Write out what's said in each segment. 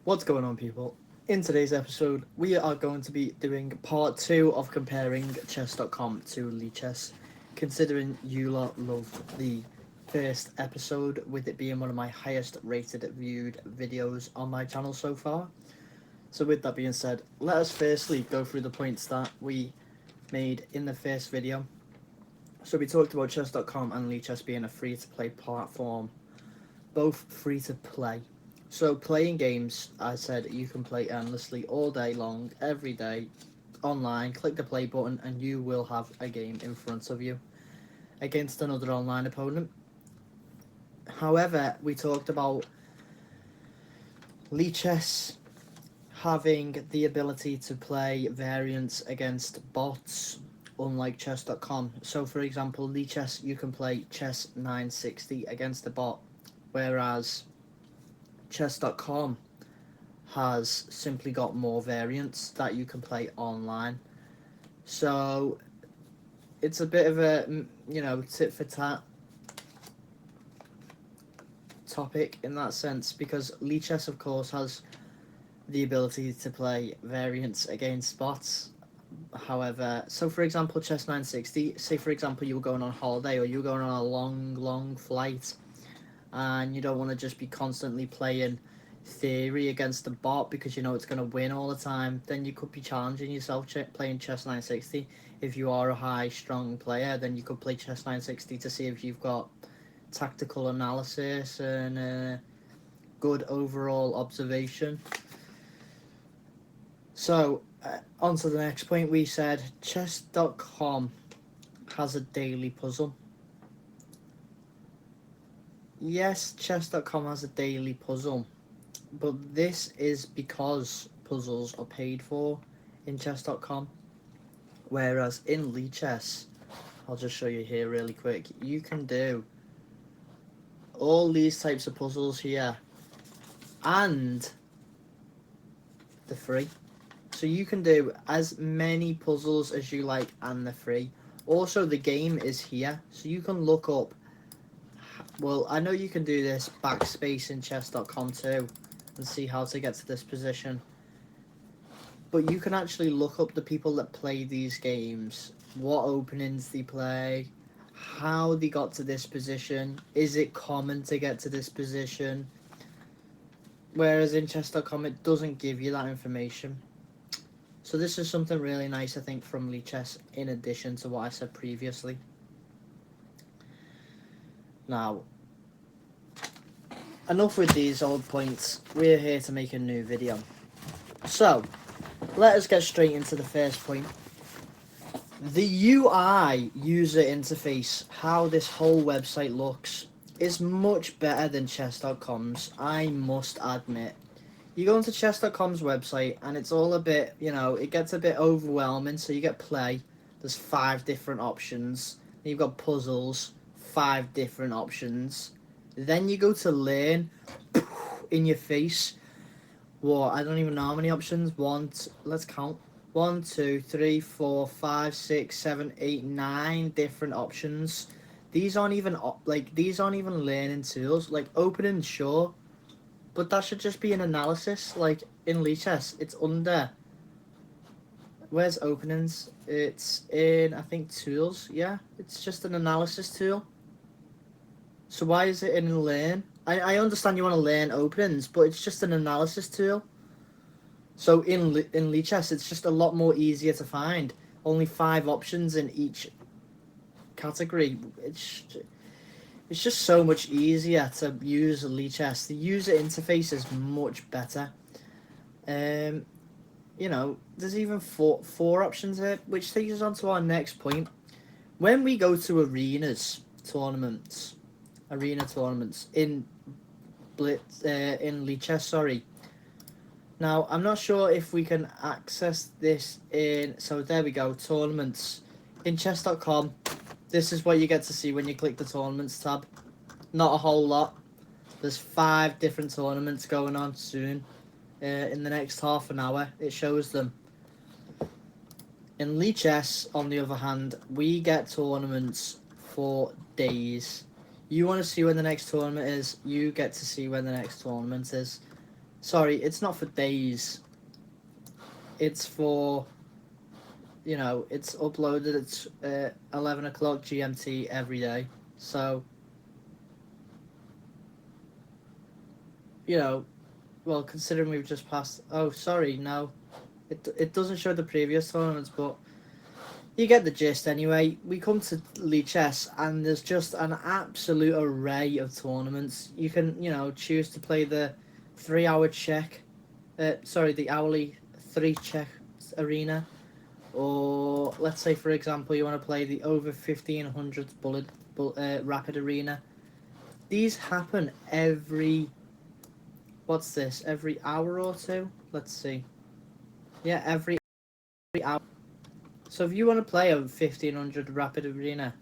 What's going on, people? In today's episode, we are going to be doing part 2 of comparing chess.com to Lichess, considering you lot loved the first episode, with it being one of my highest rated viewed videos on my channel so far. So with that being said, let us firstly go through the points that we made in the first video. So we talked about chess.com and Lichess being a free-to-play platform, both free-to-play. So playing games, I said you can play endlessly all day long, every day, online. Click the play button and you will have a game in front of you against another online opponent. However, we talked about Lichess having the ability to play variants against bots, unlike chess.com. So for example, Lichess, you can play chess 960 against a bot, whereas chess.com has simply got more variants that you can play online. So it's a bit of a, tit for tat topic in that sense, because Lichess, of course, has the ability to play variants against bots. However, so for example, chess 960, say for example you were going on holiday or you were going on a long flight and you don't want to just be constantly playing theory against the bot because you know it's going to win all the time, then you could be challenging yourself playing chess 960. If you are a high strong player, then you could play chess 960 to see if you've got tactical analysis and good overall observation. So on to the next point. We said chess.com has a daily puzzle. Yes, chess.com has a daily puzzle, but this is because puzzles are paid for in chess.com, whereas in Lichess, I'll just show you here really quick, you can do all these types of puzzles here and the free. So you can do as many puzzles as you like and they're free. Also, the game is here, so you can look up, well, I know you can do this backspace in chess.com too and see how to get to this position, but you can actually look up the people that play these games, what openings they play, how they got to this position, is it common to get to this position, whereas in chess.com it doesn't give you that information. So this is something really nice, I think, from Lichess, in addition to what I said previously. Now, enough with these old points. We're here to make a new video. So, let us get straight into the first point. The UI, user interface, how this whole website looks, is much better than chess.com's, I must admit. You go into chess.com's website and it's all a bit, it gets a bit overwhelming. So you get play, there's 5 different options. Then you've got puzzles, 5 different options. Then you go to learn, in your face. What? I don't even know how many options. Let's count. 1, 2, 3, 4, 5, 6, 7, 8, 9 different options. These aren't even learning tools. Like opening, sure, but that should just be an analysis. Like in Lichess, it's under. Where's openings? It's in, I think, tools. Yeah, it's just an analysis tool. So why is it in learn? I understand you want to learn openings, but it's just an analysis tool. So in Lichess, it's just a lot more easier to find. Only 5 options in each category. It's just so much easier to use Lichess. The user interface is much better. There's even four options here, which takes us on to our next point. When we go to arena tournaments in Lichess, sorry. Now, I'm not sure if we can access this in, so there we go, tournaments. In chess.com, this is what you get to see when you click the tournaments tab. Not a whole lot. There's 5 different tournaments going on soon. In the next half an hour, it shows them. In Lichess, on the other hand, we get tournaments for days. You want to see when the next tournament is, you get to see when the next tournament is. Sorry, it's not for days. It's for, you know, it's uploaded at 11 o'clock GMT every day. So, you know, well, considering we've just passed... Oh, sorry, no. It doesn't show the previous tournaments, but you get the gist anyway. We come to Lichess, and there's just an absolute array of tournaments. You can, you know, choose to play the 3-hour check... the hourly 3-check arena. Or, let's say, for example, you want to play the over 1500 rapid arena. These happen every... What's this? Every hour or two? Let's see. Yeah, every hour. So if you want to play a 1500 rapid arena,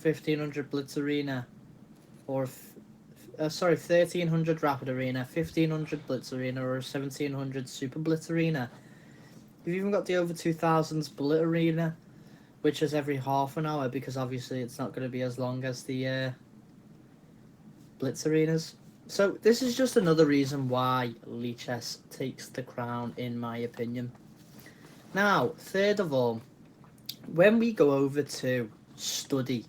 1500 blitz arena, or 1300 rapid arena, 1500 blitz arena, or 1700 super blitz arena. You've even got the over 2000s bullet arena, which is every half an hour, because obviously it's not going to be as long as the blitz arenas. So this is just another reason why Lichess takes the crown, in my opinion. Now, third of all, when we go over to study,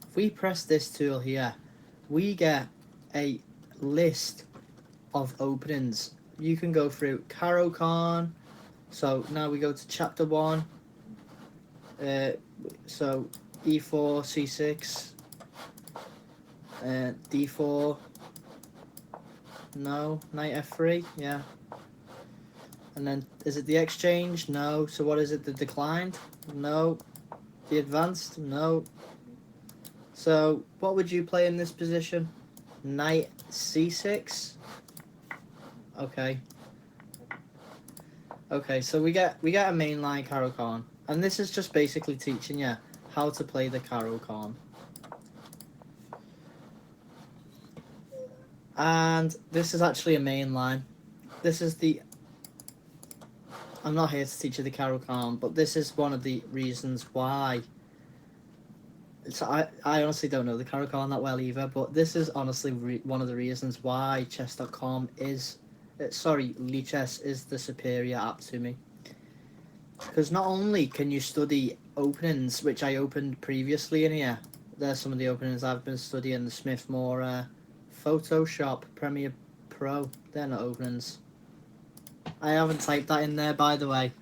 if we press this tool here, we get a list of openings. You can go through Caro-Kann. So now we go to chapter 1. So e4, c6, d4. No, knight f3, yeah. And then, is it the exchange? No. So what is it? The declined? No. The advanced? No. So, what would you play in this position? Knight c6? Okay. Okay, so we get a mainline Caro-Kann. And this is just basically teaching you how to play the Caro-Kann. And this is actually a main line. This is the... I'm not here to teach you the Caro-Kann, but this is one of the reasons why... So I honestly don't know the Caro-Kann that well either, but this is honestly one of the reasons why chess.com is... Lichess is the superior app to me. Because not only can you study openings, which I opened previously in here. There's some of the openings I've been studying, the Smith-Morra, Photoshop, Premiere Pro. They're not openings. I haven't typed that in there, by the way.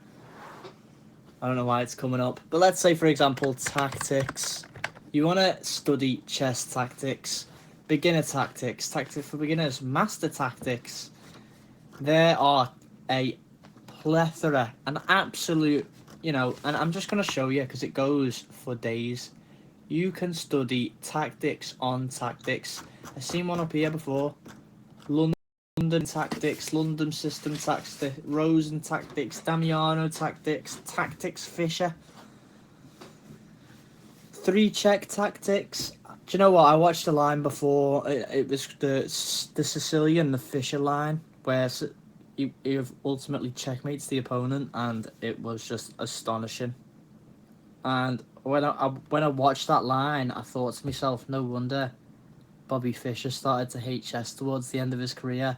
I don't know why it's coming up. But let's say, for example, tactics. You want to study chess tactics, beginner tactics, tactics for beginners, master tactics. There are a plethora, an absolute, you know, and I'm just going to show you because it goes for days. You can study tactics on tactics. I've seen one up here before. London tactics, London system tactics, Rosen tactics, Damiano tactics, tactics Fischer. 3-check tactics. Do you know what? I watched a line before. It was the Sicilian, the Fischer line, where he ultimately checkmates the opponent, and it was just astonishing. And when I watched that line, I thought to myself, no wonder Bobby Fischer started to hate chess towards the end of his career.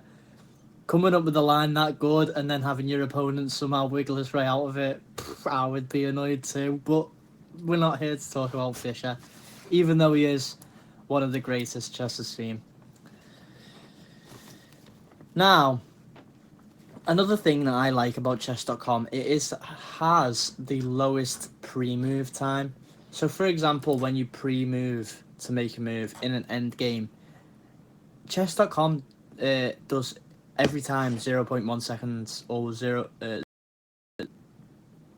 Coming up with a line that good and then having your opponent somehow wiggle his way out of it, I would be annoyed too. But we're not here to talk about Fischer, even though he is one of the greatest chess seen. Now, another thing that I like about chess.com, it has the lowest pre-move time. So, for example, when you pre-move to make a move in an endgame, chess.com does every time 0.1 seconds or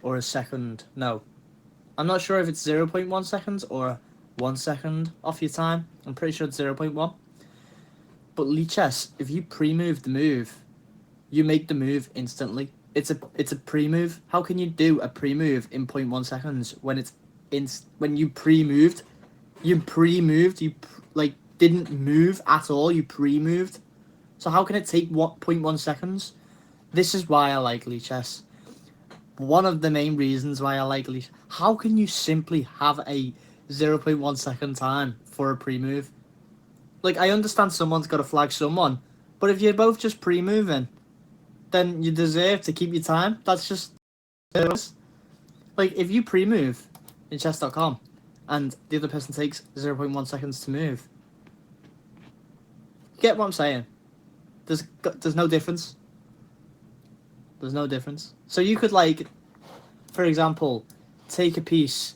or a second. No, I'm not sure if it's 0.1 seconds or 1 second off your time. I'm pretty sure it's 0.1. But Lichess, if you pre-move the move, you make the move instantly. It's a pre-move. How can you do a pre-move in 0.1 seconds when it's when you pre-moved? You didn't move at all. You pre-moved. So how can it take 0.1 seconds? This is why I like Lichess. One of the main reasons why I like Lichess. How can you simply have a 0.1 second time for a pre-move? Like, I understand someone's got to flag someone, But if you're both just pre-moving, then you deserve to keep your time. That's just... Like, if you pre-move in chess.com and the other person takes 0.1 seconds to move, you get what I'm saying? There's no difference. There's no difference. So you could, like, for example, take a piece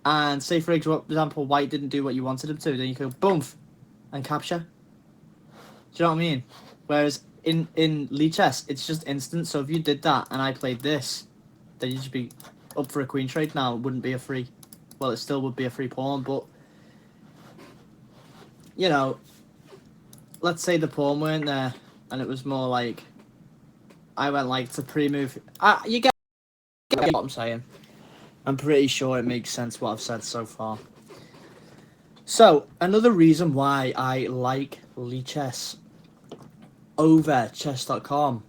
and say, for example, white didn't do what you wanted him to, then you go boom and capture. Do you know what I mean? Whereas in Lichess, it's just instant. So if you did that and I played this, then you'd just be up for a queen trade now. It wouldn't be a free... Well, it still would be a free pawn, but... You know, let's say the pawn weren't there, and it was more like... I went, like, to pre-move... you get what I'm saying. I'm pretty sure it makes sense what I've said so far. So, another reason why I like Lichess over chess.com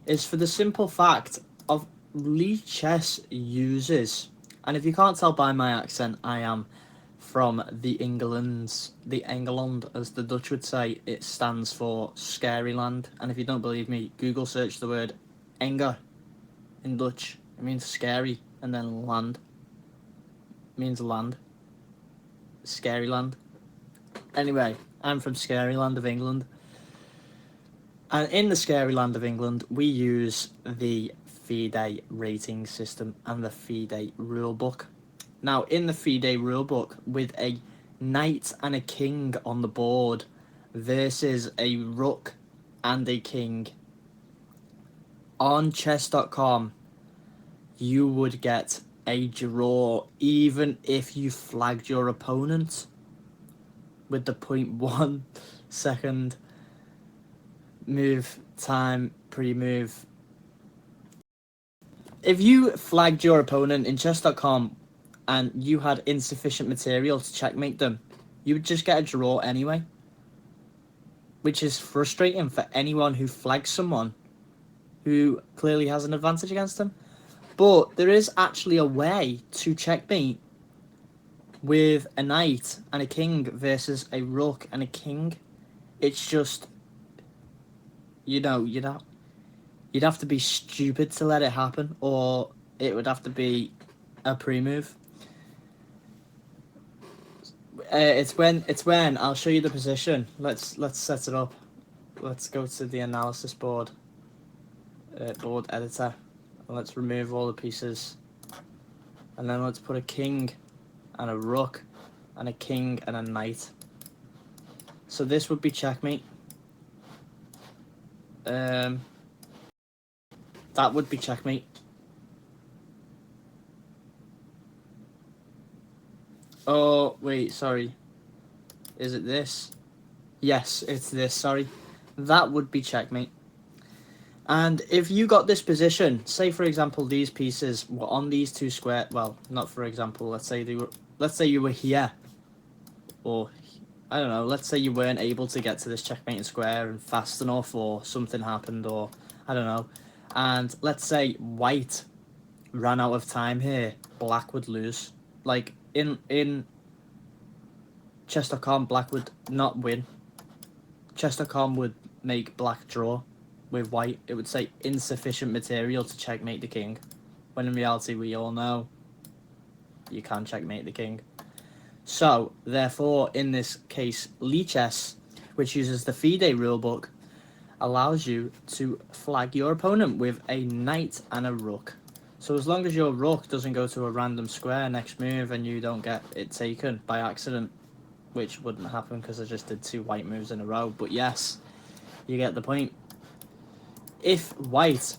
is for the simple fact of Lichess uses, and if you can't tell by my accent, I am from the England, as the Dutch would say. It stands for scary land, and if you don't believe me, Google search the word Enger in Dutch. It means scary, and then land means land. Scary land. Anyway, I'm from scary land of England. And in the scary land of England, we use the FIDE rating system and the FIDE rulebook. Now, in the FIDE rulebook, with a knight and a king on the board versus a rook and a king, on chess.com, you would get a draw even if you flagged your opponent with the 0.1 second move time pre-move. If you flagged your opponent in chess.com and you had insufficient material to checkmate them, you would just get a draw anyway, which is frustrating for anyone who flags someone who clearly has an advantage against them. But there is actually a way to checkmate with a knight and a king versus a rook and a king. It's just, you know, you'd have to be stupid to let it happen, or it would have to be a pre-move. It's when I'll show you the position. Let's set it up. Let's go to the analysis board, board editor. Let's remove all the pieces, and then let's put a king and a rook and a king and a knight. So this would be checkmate. That would be checkmate. Oh wait, sorry. Is it this? Yes, it's this, sorry. That would be checkmate. And if you got this position, say for example these pieces were on these two square, well, not for example, let's say you were here, or I don't know, let's say you weren't able to get to this checkmate square and fast enough, or something happened, or I don't know, and let's say white ran out of time here, black would lose. Like in chess.com, black would not win. Chess.com would make black draw with white. It would say insufficient material to checkmate the king, when in reality we all know you can checkmate the king. So therefore, in this case, Lichess, which uses the FIDE rulebook, allows you to flag your opponent with a knight and a rook. So as long as your rook doesn't go to a random square next move and you don't get it taken by accident, which wouldn't happen because I just did 2 white moves in a row, but yes, you get the point. If white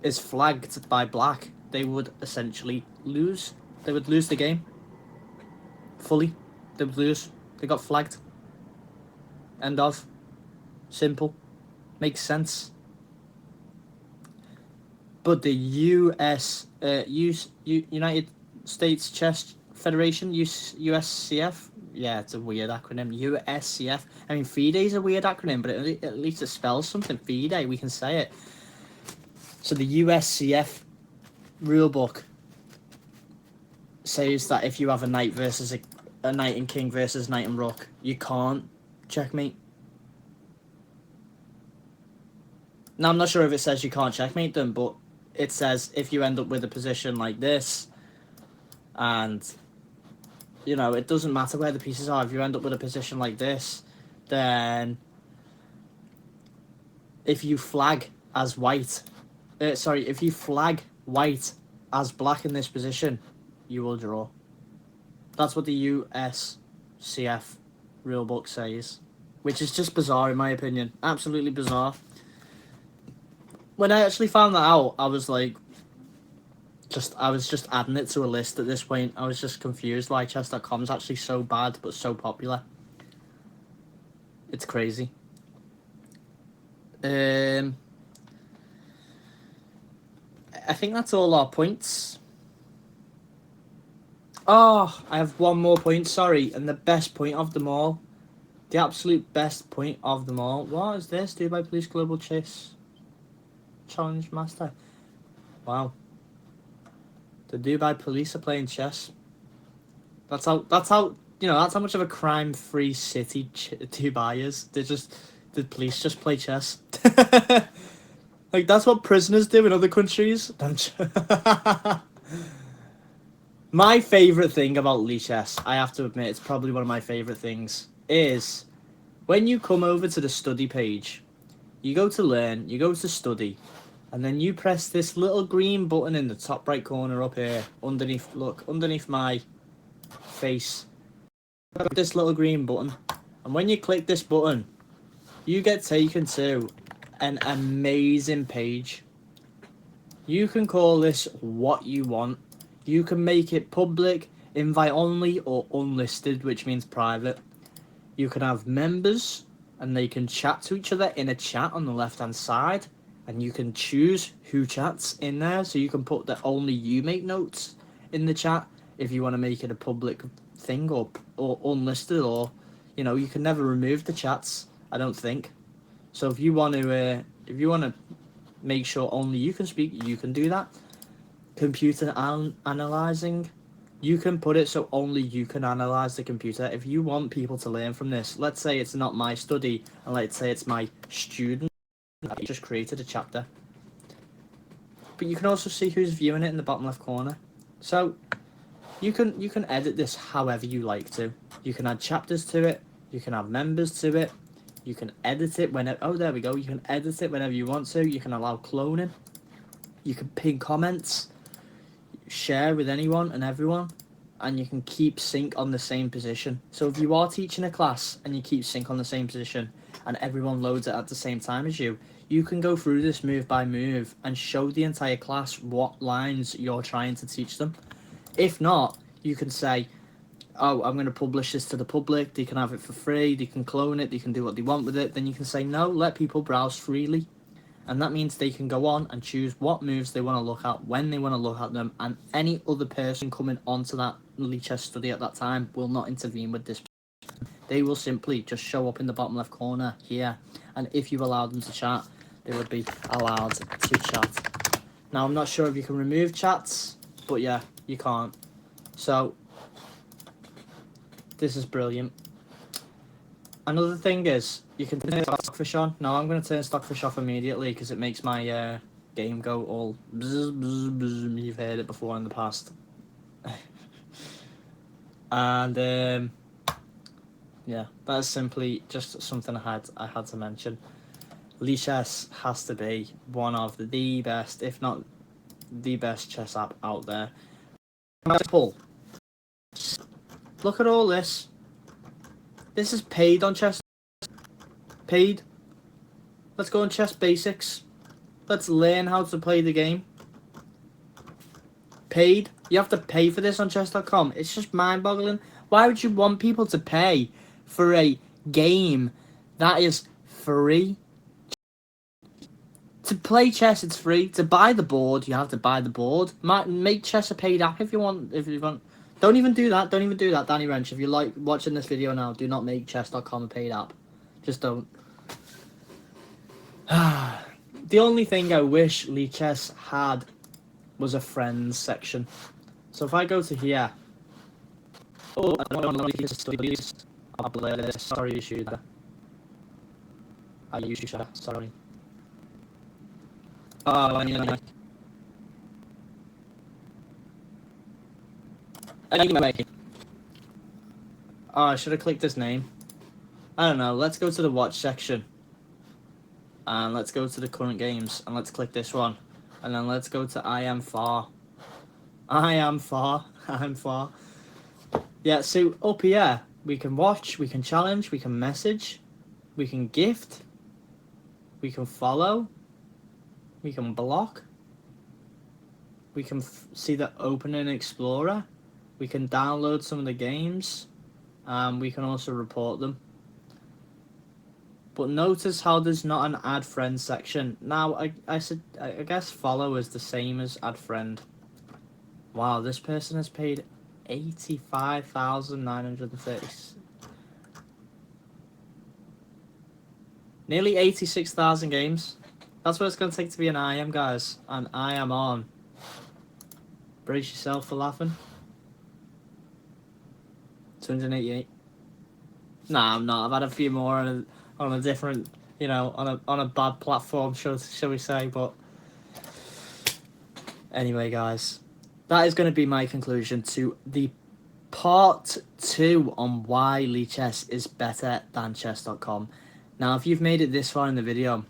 is flagged by black, they would essentially lose. They would lose the game. Fully. They would lose. They got flagged. End of. Simple. Makes sense. But the United States Chess Federation, USCF, yeah, it's a weird acronym, USCF. I mean, FIDE is a weird acronym, but at least it spells something. FIDE, we can say it. So the USCF rulebook says that if you have a knight versus a knight and king versus knight and rook, you can't checkmate. Now, I'm not sure if it says you can't checkmate them, but it says if you end up with a position like this, and, you know, it doesn't matter where the pieces are. If you end up with a position like this, then if you flag as white, if you flag white as black in this position, you will draw. That's what the USCF rulebook says, which is just bizarre in my opinion. Absolutely bizarre. When I actually found that out, I was like, I was just adding it to a list at this point. I was just confused why chess.com is actually so bad but so popular. It's crazy. I think that's all our points. Oh, I have one more point, sorry, and the best point of them all. The absolute best point of them all. What is this? Dubai Police Global Chess Challenge Master. Wow. The Dubai Police are playing chess. That's how you know, that's how much of a crime-free city Dubai is. The police just play chess. Like, that's what prisoners do in other countries. My favourite thing about Lichess, I have to admit, it's probably one of my favourite things, is when you come over to the study page, you go to learn, you go to study, and then you press this little green button in the top right corner up here, underneath my face. This little green button, and when you click this button, you get taken to an amazing page. You can call this what you want. You can make it public, invite only, or unlisted, which means private. You can have members, and they can chat to each other in a chat on the left hand side, and you can choose who chats in there, so you can put that only you make notes in the chat if you want to make it a public thing, or unlisted, or, you know, you can never remove the chats, I don't think. So if you want to make sure only you can speak, you can do that. Computer analyzing, you can put it so only you can analyze the computer. If you want people to learn from this, let's say it's not my study, and let's say it's my student, I just created a chapter. But you can also see who's viewing it in the bottom left corner. So you can edit this however you like to. You can add chapters to it, you can add members to it, you can edit it whenever, oh there we go, you can edit it whenever you want to, you can allow cloning, you can pin comments, share with anyone and everyone, and you can keep sync on the same position. So if you are teaching a class and you keep sync on the same position and everyone loads it at the same time as you, you can go through this move by move and show the entire class what lines you're trying to teach them. If not, you can say, oh, I'm going to publish this to the public, they can have it for free, they can clone it, they can do what they want with it. Then you can say, no, let people browse freely. And that means they can go on and choose what moves they want to look at, when they want to look at them, and any other person coming onto that Lichess study at that time will not intervene with this. They will simply just show up in the bottom left corner here, and if you allow them to chat, they would be allowed to chat. Now, I'm not sure if you can remove chats, but yeah, you can't. So, this is brilliant. Another thing is, you can turn Stockfish on. Now I'm going to turn Stockfish off immediately because it makes my game go all bzz, bzz, bzz. You've heard it before in the past. And yeah, that's simply just something I had to mention. Lichess has to be one of the best, if not the best chess app out there. Pull. Look at all this. This is paid on chess. Paid. Let's go on chess basics. Let's learn how to play the game. Paid. You have to pay for this on chess.com. It's just mind-boggling. Why would you want people to pay for a game that is free? To play chess, it's free. To buy the board, you have to buy the board. Make chess a paid app if you want. Don't even do that. Don't even do that, Danny Wrench. If you like watching this video now, do not make chess.com a paid app. Just don't. The only thing I wish Lichess had was a friends section. So if I go to here. Oh, I don't know Lichess studies. I'll blur this. Sorry, Shooter. I use you, sorry. Oh, anyway. Anyway. Oh, I should have clicked his name. I don't know. Let's go to the watch section. And let's go to the current games. And let's click this one. And then let's go to I am far. I am far. I'm far. Yeah, so up here, we can watch, we can challenge, we can message, we can gift, we can follow, we can block, we can see the opening explorer, we can download some of the games, we can also report them. But notice how there's not an add friend section. Now, I guess follow is the same as add friend. Wow, this person has paid 85,930. Nearly 86,000 games. That's what it's going to take to be an IM, guys. And I am on. Brace yourself for laughing. 288. Nah, I'm not. I've had a few more on a different, you know, on a bad platform, shall we say. But anyway, guys, that is going to be my conclusion to the part 2 on why Lichess is better than chess.com. Now, if you've made it this far in the video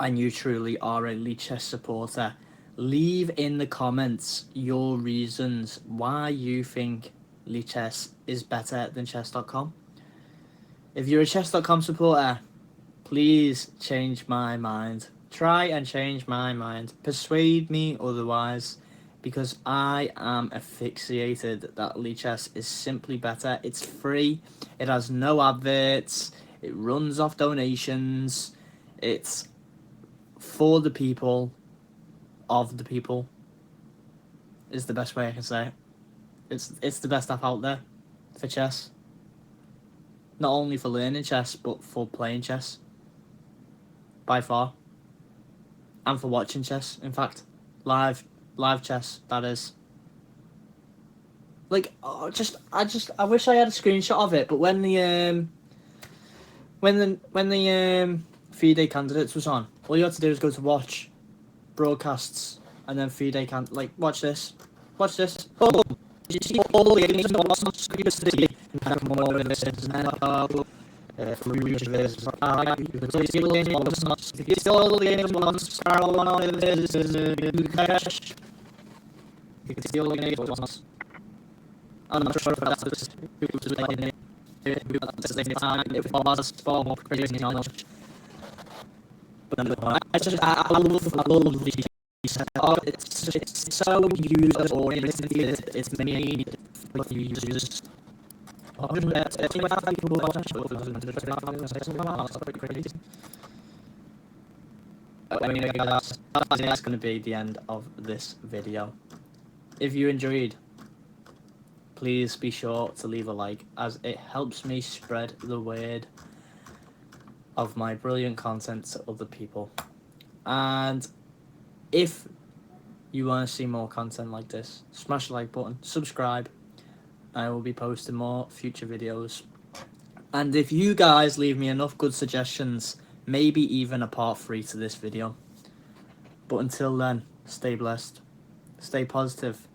and you truly are a Lichess supporter, leave in the comments your reasons why you think Lichess is better than chess.com. If you're a chess.com supporter, please change my mind. Try and change my mind. Persuade me otherwise, because I am asphyxiated that Lichess is simply better. It's free. It has no adverts. It runs off donations. It's for the people, of the people, is the best way I can say it. It's the best app out there for chess. Not only for learning chess, but for playing chess. By far. And for watching chess, in fact. Live chess, that is. Like, I wish I had a screenshot of it, but when the FIDE candidates was on, all you had to do was go to watch, broadcasts, and then FIDE can, like, watch this. Watch this. Boom! You see all the games and what's not city and more versus NFL, free versus you can see all the games once not if you still all the games once Sparrow one on versus Cash. You can see all the games once. I'm not sure if that's like at the same time if it was far more crazy knowledge. But I love these. It's so user oriented. It's made for users. Anyway, guys, that's going to be the end of this video. If you enjoyed, please be sure to leave a like, as it helps me spread the word of my brilliant content to other people. And if you want to see more content like this, smash the like button, subscribe. I will be posting more future videos. And if you guys leave me enough good suggestions, maybe even a part 3 to this video. But until then, stay blessed, stay positive,